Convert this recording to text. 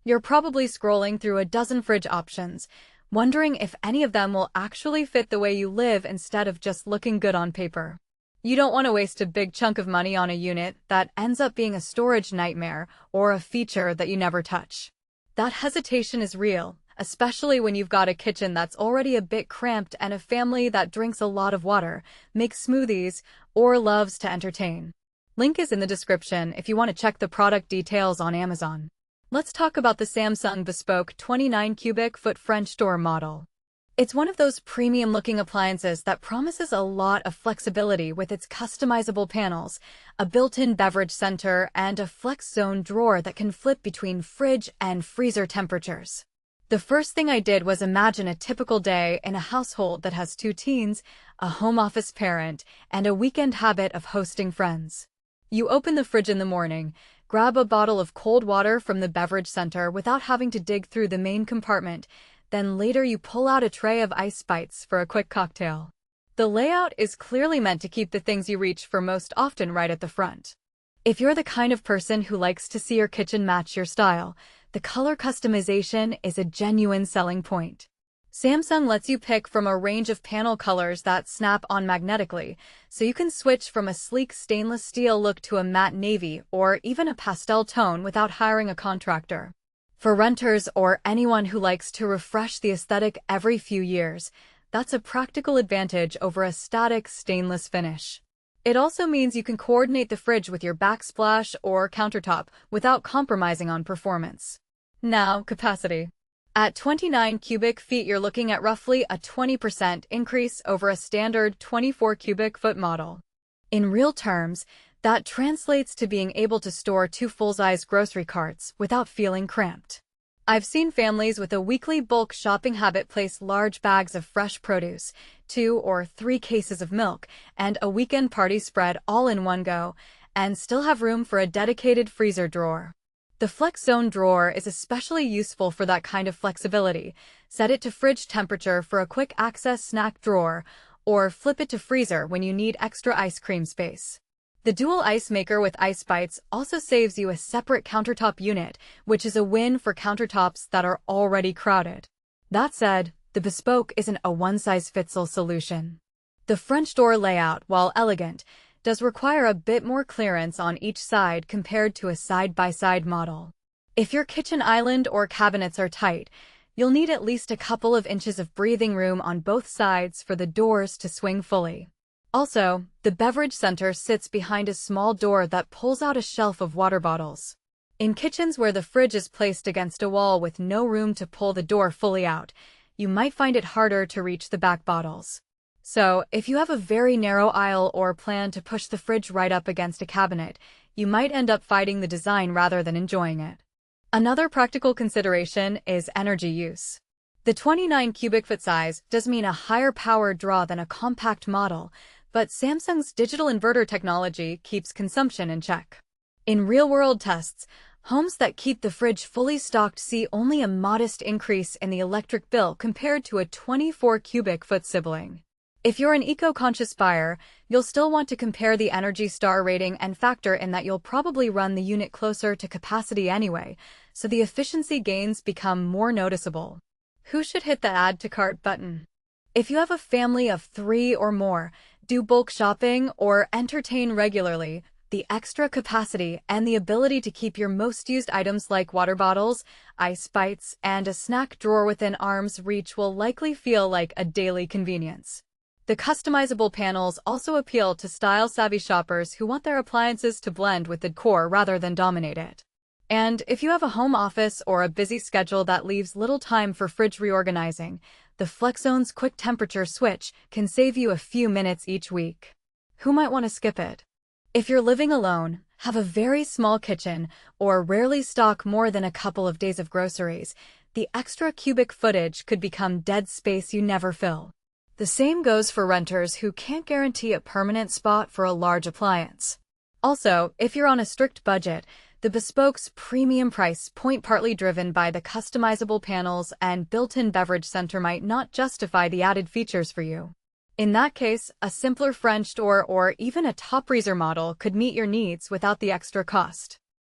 You're probably scrolling through a dozen fridge options, wondering if any of them will actually fit the way you live instead of just looking good on paper. You don't want to waste a big chunk of money on a unit that ends up being a storage nightmare or a feature that you never touch. That hesitation is real, especially when you've got a kitchen that's already a bit cramped and a family that drinks a lot of water, makes smoothies, or loves to entertain. Link is in the description if you want to check the product details on Amazon. Let's talk about the Samsung Bespoke 29 cubic foot French door model. It's one of those premium-looking appliances that promises a lot of flexibility with its customizable panels, a built-in beverage center, and a FLEXZONE drawer that can flip between fridge and freezer temperatures. The first thing I did was imagine a typical day in a household that has 2 teens, a home office parent, and a weekend habit of hosting friends. You open the fridge in the morning, grab a bottle of cold water from the beverage center without having to dig through the main compartment. Then later you pull out a tray of ice bites for a quick cocktail. The layout is clearly meant to keep the things you reach for most often right at the front. If you're the kind of person who likes to see your kitchen match your style, the color customization is a genuine selling point. Samsung lets you pick from a range of panel colors that snap on magnetically, so you can switch from a sleek stainless steel look to a matte navy or even a pastel tone without hiring a contractor. For renters or anyone who likes to refresh the aesthetic every few years, that's a practical advantage over a static stainless finish. It also means you can coordinate the fridge with your backsplash or countertop without compromising on performance. Now, capacity. At 29 cubic feet, you're looking at roughly a 20% increase over a standard 24 cubic foot model. In real terms, that translates to being able to store 2 full-size grocery carts without feeling cramped. I've seen families with a weekly bulk shopping habit place large bags of fresh produce, 2 or 3 cases of milk, and a weekend party spread all in one go, and still have room for a dedicated freezer drawer. The FLEXZONE drawer is especially useful for that kind of flexibility. Set it to fridge temperature for a quick access snack drawer, or flip it to freezer when you need extra ice cream space. The dual ice maker with ice bites also saves you a separate countertop unit, which is a win for countertops that are already crowded. That said, the Bespoke isn't a one-size-fits-all solution. The French door layout, while elegant, does require a bit more clearance on each side compared to a side-by-side model. If your kitchen island or cabinets are tight, you'll need at least a couple of inches of breathing room on both sides for the doors to swing fully. Also, the beverage center sits behind a small door that pulls out a shelf of water bottles. In kitchens where the fridge is placed against a wall with no room to pull the door fully out, you might find it harder to reach the back bottles. So, if you have a very narrow aisle or plan to push the fridge right up against a cabinet, you might end up fighting the design rather than enjoying it. Another practical consideration is energy use. The 29 cubic foot size does mean a higher power draw than a compact model, but Samsung's digital inverter technology keeps consumption in check. In real-world tests, homes that keep the fridge fully stocked see only a modest increase in the electric bill compared to a 24 cubic foot sibling. If you're an eco-conscious buyer, you'll still want to compare the Energy Star rating and factor in that you'll probably run the unit closer to capacity anyway, so the efficiency gains become more noticeable. Who should hit the Add to Cart button? If you have a family of 3 or more, do bulk shopping, or entertain regularly, the extra capacity and the ability to keep your most used items like water bottles, ice bites, and a snack drawer within arm's reach will likely feel like a daily convenience. The customizable panels also appeal to style-savvy shoppers who want their appliances to blend with the decor rather than dominate it. And if you have a home office or a busy schedule that leaves little time for fridge reorganizing, the FLEXZONE's quick temperature switch can save you a few minutes each week. Who might want to skip it? If you're living alone, have a very small kitchen, or rarely stock more than a couple of days of groceries, the extra cubic footage could become dead space you never fill. The same goes for renters who can't guarantee a permanent spot for a large appliance. Also, if you're on a strict budget, the Bespoke's premium price point, partly driven by the customizable panels and built-in beverage center, might not justify the added features for you. In that case, a simpler French door or even a top freezer model could meet your needs without the extra cost.